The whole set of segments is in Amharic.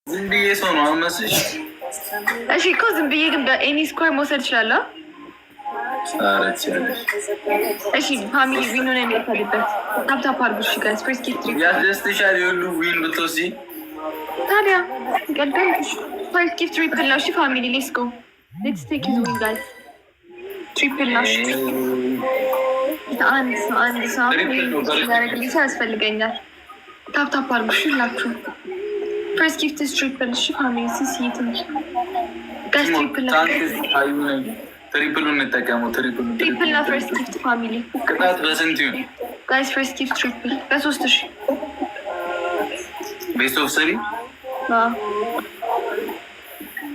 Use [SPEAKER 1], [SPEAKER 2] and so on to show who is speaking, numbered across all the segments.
[SPEAKER 1] ዝም ብዬ ሰው ነው አመስልሽ።
[SPEAKER 2] እሺ እኮ ዝም ብዬ ግን በኤኒ ስኮር መውሰድ እችላለሁ። እሺ ፋሚሊ ዊኑን የሚያሳልበት ታፕታፕ አድርጉ። እሺ ጋይስ ፈርስት ጊፍት ትሪፕል
[SPEAKER 1] ያስደስትሻል የሁሉ ዊን ብትወስጂ
[SPEAKER 2] ታዲያ ቀደም ፈርስት ጊፍት ትሪፕል ነው። እሺ ፋሚሊ ሌትስ ጎ ሌትስ ቴክ ሂዝ ዊን ጋይስ ትሪፕል ነው። አንድ ሰው ያደረግልኝ ሰው ያስፈልገኛል። ታፕታፕ አድርጉ እሺ ሁላችሁ። ፈርስት ጊፍት ትሪፕል እሺ ፋሚሊ ሲሲቲም ጋይስ ትሪፕል
[SPEAKER 1] ትሪፕሉ እንጠቀመው።
[SPEAKER 2] ትሪፕል ነው ፈርስት ጊፍት ፋሚሊ።
[SPEAKER 1] ቅጣት በስንት ይሁን
[SPEAKER 2] ጋይስ? ፈርስት ጊፍት ትሪፕል በ3000
[SPEAKER 1] ቤስት ኦፍ ስሪ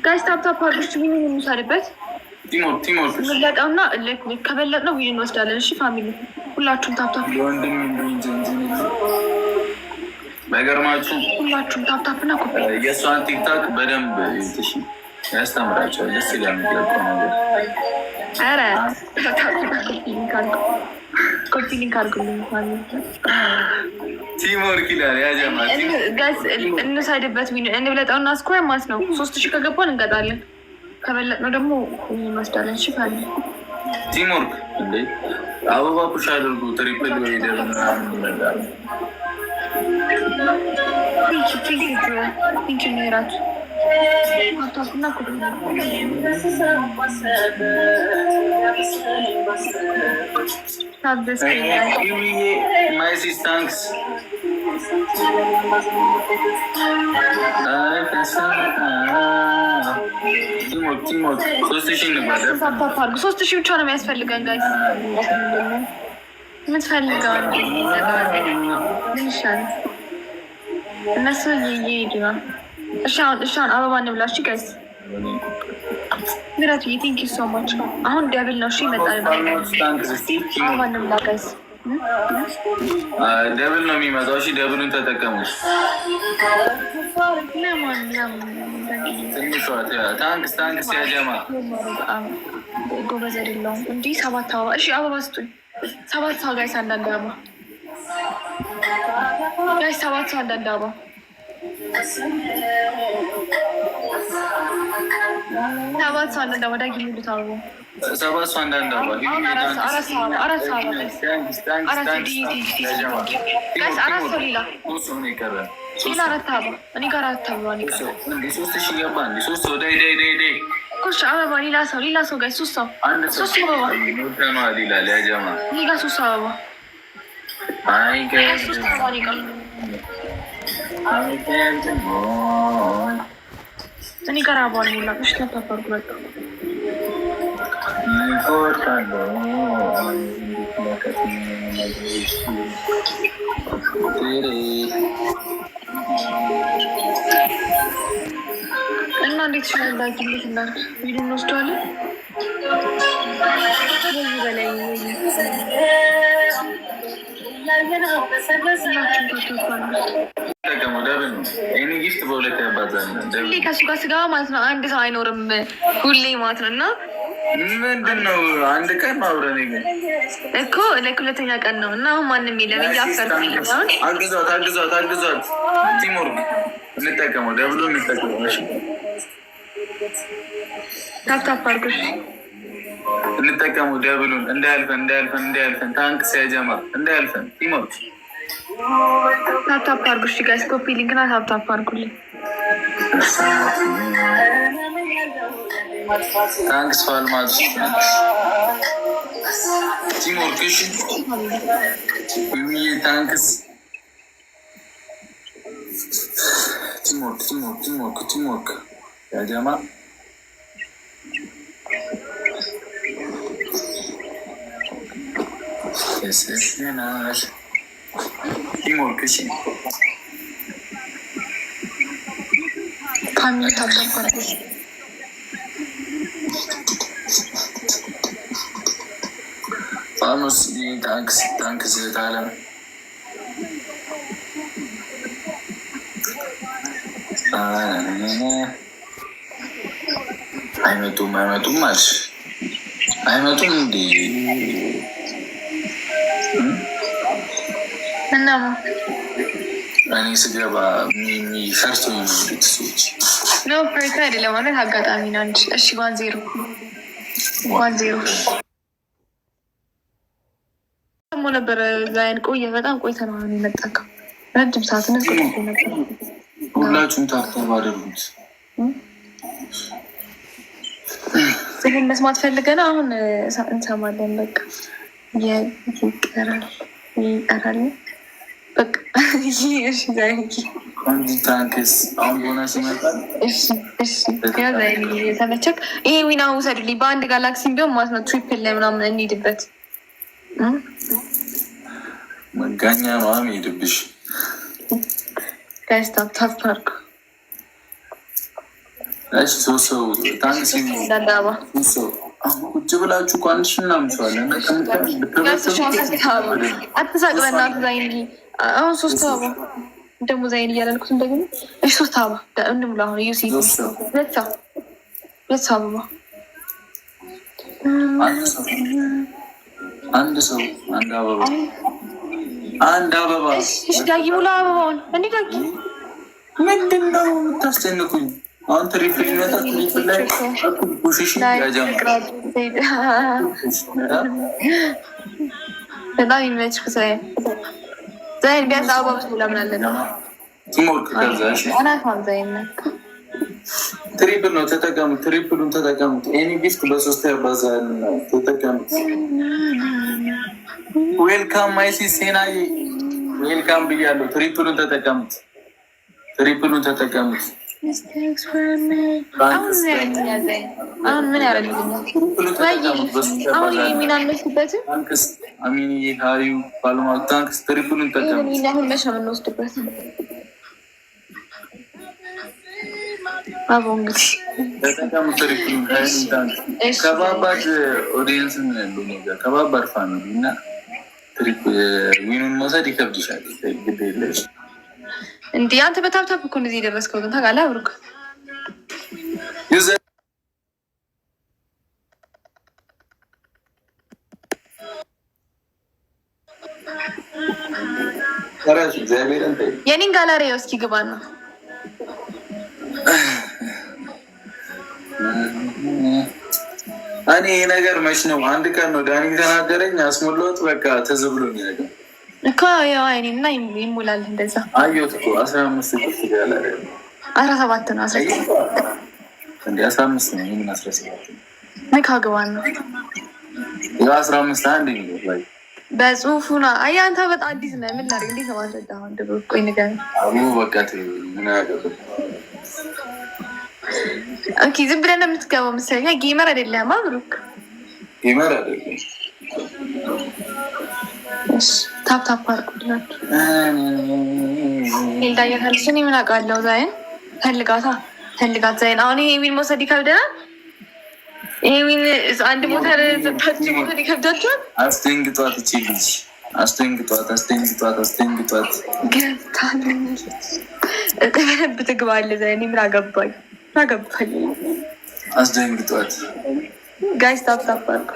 [SPEAKER 2] ጋይስ ታፕታፕ አድርጉ። ዊን እንውሰድበት።
[SPEAKER 1] ቲሞር
[SPEAKER 2] በለጠውና ከበለጥ ነው ዊን እንወስዳለን። እሺ ፋሚሊ ሁላችሁም ታፕታፕ
[SPEAKER 1] በገርማችሁ
[SPEAKER 2] ሁላችሁም ታፕታፕና ኮፒ
[SPEAKER 1] የእሷን ቲክታክ በደንብ ይትሽ ያስተምራቸዋል። ደስ ይላል የሚለቀው ነገር።
[SPEAKER 2] ኧረ ኮፒ ሊንክ አድርጉልኝ።
[SPEAKER 1] ቲምወርክ ይላል ያጀማ
[SPEAKER 2] ጋይስ እንውሰድበት። ዊን እንብለጠውና ስኮር ማለት ነው 3000 ከገባን እንቀጣለን። ከበለጥ ነው ደግሞ እንወስዳለን። እሺ ፋሚሊ
[SPEAKER 1] ቲምወርክ እንዴ አበባ ፑሽ አድርጉ። ትሪፕል ወይ ደብና ነገር ቲንክ ኔራቱ አታኩና ኩዱ ታብስ ማይ ሲስታንክስ ቲሞር 3000 ነበር።
[SPEAKER 2] 3000 ብቻ ነው የሚያስፈልገን ጋይስ። የምትፈልገው ምን ይሻላል? እነሱ እየሄዱ ነው። እሺ አሁን አበባ እንብላ። እሺ ጋይስ ምራቱ ቴንክ ዩ ሶ ማች። አሁን ደብል ነው። እሺ ይመጣል። አበባ እንብላ ጋይስ።
[SPEAKER 1] ደብል ነው የሚመጣው። እሺ ደብሉን ተጠቀሙ። ታንክስ ያጀማ
[SPEAKER 2] ጎበዝ አይደለሁም እንዲህ 7 አበባ። እሺ አበባ ስጡኝ። 7 ሰው ጋይስ አንዳንድ አበባ ጋይስ 7 ሰው አንዳንድ አበባ 7 ሰው አንዳንድ አበባ ዳጊ የሚሉት አበባ
[SPEAKER 1] 7 ሰው አንዳንድ አበባ
[SPEAKER 2] 4 ሰው ጋይስ 4 ሰው ሌላ 4 አበባ እኔ ጋር 4 አበባ እኔ ጋር
[SPEAKER 1] 3000 ገባ። 3 ሰው ዳይ
[SPEAKER 2] ኮሽ አበባ ሌላ ሰው ጋይስ 3 ሰው አበባ
[SPEAKER 1] ነው ይላል ያጀማ
[SPEAKER 2] እኔ ጋር 3 አበባ
[SPEAKER 1] አይ ጋይስ
[SPEAKER 2] እኔ ጋር አበባ ነው ሞላ። እሺ ተፈርጉ በቃ እና እንዴት ይችላል ዳጊ እንዴት እንዳለ ቪዲዮ እንወስደዋለን። በዚህ በላይ ከሱ ጋር ስገባ ማለት ነው አንድ ሰው አይኖርም ሁሌ ማለት ነው። እና
[SPEAKER 1] ምንድን ነው አንድ ቀን አብረን
[SPEAKER 2] እኮ ሁለተኛ ቀን ነው እና አሁን ማንም የለም። እያፈርኩኝ
[SPEAKER 1] አግዟት ቲምወርክ እንጠቀመው። ደብሎ እንጠቀመው። እሺ
[SPEAKER 2] ታፕታፕ አድርጎሽ
[SPEAKER 1] እንጠቀመው። ደብሉን እንዳያልፈን ታንክ ሲያጀማ እንዳያልፈን ቲምወርክ
[SPEAKER 2] ታፕታፕ አድርጉሽ ጋይስ። ኮፒ ሊንክና ታፕታፕ አድርጉልኝ።
[SPEAKER 1] ታንክስ ፋልማት ቲምወርክ እሺ ታንክስ ቲምወርክ ያጀማ የስናሽ ቲምወርክ እሺ
[SPEAKER 2] ፋሚሊ ታፕታፕ አድርጉሽ።
[SPEAKER 1] ፋኖስ ታንክስ ታለም አይመጡም አልሽ። አይመጡም እንዴ?
[SPEAKER 2] እና
[SPEAKER 1] እኔ ስገባ ሸርቶ የሚሉት ሰዎች
[SPEAKER 2] ነው። ፈርታ አይደለም ማለት አጋጣሚ ነው እንጂ። እሺ 1-0 ደግሞ ነበረ ዛይን ቆየ። በጣም ቆይተ ነው የመጣከው ረጅም ሰዓት ነው ነበር።
[SPEAKER 1] ሁላችሁም ታክተው አደረጉት።
[SPEAKER 2] ይህን መስማት ፈልገን አሁን እንሰማለን። በቃ ይቀራል በቃ
[SPEAKER 1] ታንክስ። አሁን ቦነስ ይመጣል።
[SPEAKER 2] ተመቸክ? ይሄ ዊና ውሰዱልኝ በአንድ ጋላክሲም ቢሆን ማለት ነው። ትሪፕል ላይ ምናምን እንሂድበት።
[SPEAKER 1] መጋኛ ማም ሄድብሽ
[SPEAKER 2] ጋስታፕ ታፕ
[SPEAKER 1] ቁጭ ብላችሁ እኮ አንድ ሺህ ምናምን ሰው አለ።
[SPEAKER 2] አትሳቅ በእናትህ ዛይን። አሁን 3 አበባ ደግሞ ዛይን እያላልኩት እንደግን 3 አበባ እንምላ። አሁን ዩሲ 2 አበባ
[SPEAKER 1] አንድ ሰው አንድ አበባ።
[SPEAKER 2] ዳጊ ሙላ አበባውን እንዲ ዳጊ
[SPEAKER 1] ምንድን ነው የምታስጨንቁኝ? አሁን ትሪፕል ይመጣ ትሪፕል ላይ ቡሽሽ በጣም ይመችክ ዛይን ቢያንስ አበባ ብትሞላ ምን አለ ነው ቲሞርክ ከዛሽ
[SPEAKER 2] አናፋም ዛይን
[SPEAKER 1] ትሪፕል ነው ተጠቀሙት። ትሪፕሉን ተጠቀሙት። ኤኒ ጊፍት በ3 ያባዛል። ተጠቀሙት። ዌልካም ማይሲ ሴናይ ዌልካም ብያለሁ። ትሪፕሉን ተጠቀሙት።
[SPEAKER 2] አሁን ምን ያደርግልኛል? አሁን የሚናነስበት
[SPEAKER 1] አሚን ሀዩ ባለማ ታንክስ። ትሪፕሉን ተጠቀሙት።
[SPEAKER 2] አሁን መቼ ነው የምንወስድበት? አቦ እንግዲህ
[SPEAKER 1] ከባባድ ኦዲየንስ ያለው ነገር ከባባድ ፋሚሊ እና ዊኑን መውሰድ ይከብድሻል። ግድ የለሽ
[SPEAKER 2] እንዲህ አንተ በታብታብ እኮ እንደዚህ የደረስከው ግን ታውቃለህ። አብሩክ የኔን ጋላሪ እስኪ ግባ ነው
[SPEAKER 1] እኔ ይህ ነገር መች ነው? አንድ ቀን ነው ዳኒ ተናገረኝ፣ አስሞላሁት። በቃ ትዝ ብሎኝ ነገር
[SPEAKER 2] እኮ ያው አይኔና ይሞላል። እንደዛ
[SPEAKER 1] አየሁት እኮ 15 ክፍት ያለ
[SPEAKER 2] 17 ነው
[SPEAKER 1] 15 ነው። ምን 17
[SPEAKER 2] ነካ ግባን ነው
[SPEAKER 1] ያ 15 አንድ ነው ላይ
[SPEAKER 2] በጽሁፉ ነው። አይ አንተ በጣም አዲስ ነህ። ምን ላድርግ? እንዴት ማስረዳ? አሁን ደብሮ ቆይ ንገረኝ።
[SPEAKER 1] አቡ በቃ ምን ያገባል?
[SPEAKER 2] ኦኬ ዝም ብለህ ነው የምትገባው መሰለኝ። ጌመር አይደለም አብሩክ፣
[SPEAKER 1] ጌመር አይደለም።
[SPEAKER 2] እሺ ታፕ አድርጉላችሁ። ኤልዳ ያልሽ እኔ ምን አውቃለሁ? ዛይን ፈልጋት ዛይን። አሁን ይሄ ዊን መውሰድ ይከብደናል። ይሄ ዊን አንድ ሞተር ዘታች ሞተር ይከብዳችኋል።
[SPEAKER 1] አስደንግጧት እቺልሽ አስደንግጧት
[SPEAKER 2] ገብታለች። እጠበብ ትግባለህ ዛይን። ምን አገባኝ
[SPEAKER 1] አስደንግጧት።
[SPEAKER 2] ጋይስ ታፕ አድርጉ።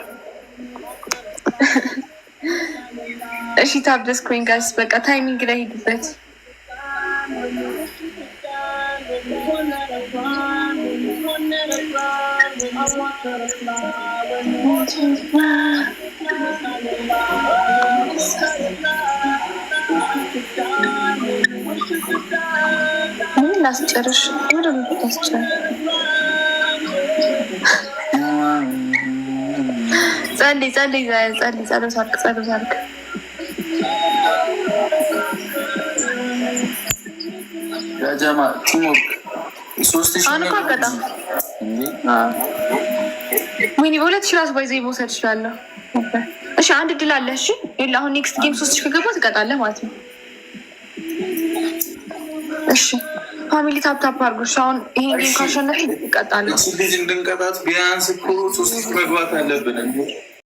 [SPEAKER 2] እሺ ታፕ ደስኩኝ ጋይስ። በቃ ታይሚንግ ላይ ሂዱበት። ምን ላስጨርሽ? ምንም ታስጨርሽ። ጸልይ ጸሎት አድርግ።
[SPEAKER 1] ያጀማ ቲሞክ 3000
[SPEAKER 2] አሁን እኮ አጋጣሚ ወይኔ በ2000 ራሱ ባይዘ መውሰድ እችላለሁ። እሺ አንድ ድል አለ። እሺ ይኸውልህ አሁን ኔክስት ጌም 3000 ከገባ ትቀጣለህ ማለት ነው። እሺ ፋሚሊ ታፕ አድርጉ። አሁን ይሄን ጌም ካሸነፍን ትቀጣለህ።
[SPEAKER 1] ልጅ እንድንቀጣት ቢያንስ እኮ 3000 መግባት አለብን እንዴ?